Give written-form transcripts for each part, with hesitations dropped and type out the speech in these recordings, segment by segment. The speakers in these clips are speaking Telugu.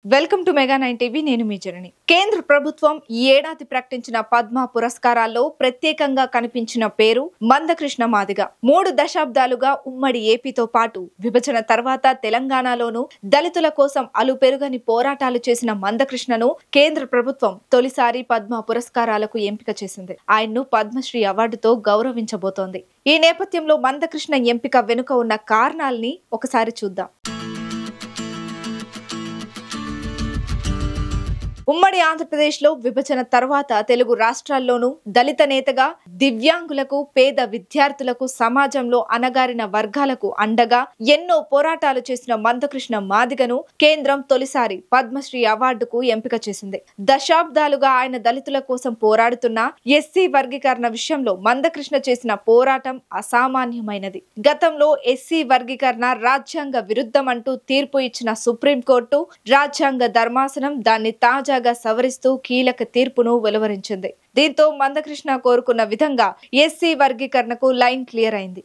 Welcome to mega 9 TV. నేను మీ జనని. కేంద్ర ప్రభుత్వం ఈ ఏడాది ప్రకటించిన పద్మ పురస్కారాల్లో ప్రత్యేకంగా కనిపించిన పేరు మందకృష్ణ మాదిగ. 3 దశాబ్దాలుగా ఉమ్మడి ఏపీతో పాటు విభజన తర్వాత తెలంగాణలోనూ దళితుల కోసం అలుపెరుగని పోరాటాలు చేసిన మందకృష్ణను కేంద్ర ప్రభుత్వం తొలిసారి పద్మ పురస్కారాలకు ఎంపిక చేసింది. ఆయన్ను పద్మశ్రీ అవార్డుతో గౌరవించబోతోంది. ఈ నేపథ్యంలో మందకృష్ణ ఎంపిక వెనుక ఉన్న కారణాల్ని ఒకసారి చూద్దాం. ఉమ్మడి ఆంధ్రప్రదేశ్లో విభజన తర్వాత తెలుగు రాష్ట్రాల్లోనూ దళిత నేతగా దివ్యాంగులకు, పేద విద్యార్థులకు, సమాజంలో అణగారిన వర్గాలకు అండగా ఎన్నో పోరాటాలు చేసిన మందకృష్ణ మాదిగను కేంద్రం తొలిసారి పద్మశ్రీ అవార్డుకు ఎంపిక చేసింది. దశాబ్దాలుగా ఆయన దళితుల కోసం పోరాడుతున్న ఎస్సీ వర్గీకరణ విషయంలో మందకృష్ణ చేసిన పోరాటం అసామాన్యమైనది. గతంలో ఎస్సీ వర్గీకరణ రాజ్యాంగ విరుద్ధమంటూ తీర్పు ఇచ్చిన సుప్రీంకోర్టు రాజ్యాంగ ధర్మాసనం దాన్ని తాజా సవరిస్తూ కీలక తీర్పును వెలువరించింది. దీంతో మందకృష్ణ కోరుకున్న విధంగా ఎస్సీ వర్గీకరణకు లైన్ క్లియర్ అయింది.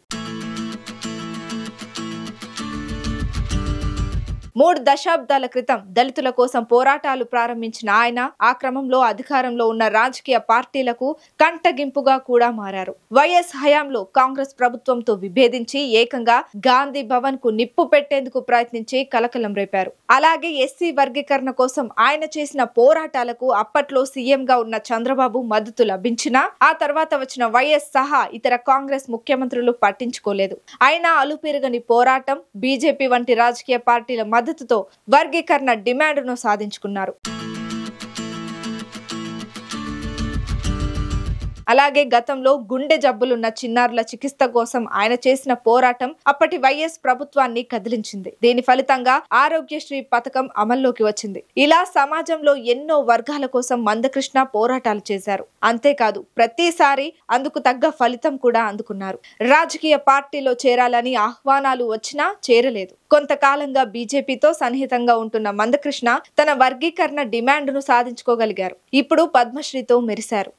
3 దశాబ్దాల క్రితం దళితుల కోసం పోరాటాలు ప్రారంభించిన ఆయన ఆ క్రమంలో అధికారంలో ఉన్న రాజకీయ పార్టీలకు కంటగింపుగా కూడా మారారు. వైఎస్ హయాంలో కాంగ్రెస్ ప్రభుత్వంతో విభేదించి ఏకంగా గాంధీ భవన్ కు నిప్పు పెట్టేందుకు ప్రయత్నించి కలకలం రేపారు. అలాగే ఎస్సీ వర్గీకరణ కోసం ఆయన చేసిన పోరాటాలకు అప్పట్లో సీఎంగా ఉన్న చంద్రబాబు మద్దతు లభించినా ఆ తర్వాత వచ్చిన వైఎస్ సహా ఇతర కాంగ్రెస్ ముఖ్యమంత్రులు పట్టించుకోలేదు. అయినా అలుపెరుగని పోరాటం, బీజేపీ వంటి రాజకీయ పార్టీల మద్దతుతో వర్గీకరణ డిమాండ్ను సాధించుకున్నారు. అలాగే గతంలో గుండె జబ్బులున్న చిన్నారుల చికిత్స కోసం ఆయన చేసిన పోరాటం అప్పటి వైఎస్ ప్రభుత్వాన్ని కదిలించింది. దీని ఫలితంగా ఆరోగ్యశ్రీ పథకం అమల్లోకి వచ్చింది. ఇలా సమాజంలో ఎన్నో వర్గాల కోసం మందకృష్ణ పోరాటాలు చేశారు. అంతేకాదు ప్రతిసారి అందుకు తగ్గ ఫలితం కూడా అందుకున్నారు. రాజకీయ పార్టీలో చేరాలని ఆహ్వానాలు వచ్చినా చేరలేదు. కొంతకాలంగా బీజేపీతో సన్నిహితంగా ఉంటున్న మందకృష్ణ తన వర్గీకరణ డిమాండ్ను సాధించుకోగలిగారు. ఇప్పుడు పద్మశ్రీతో మెరిశారు.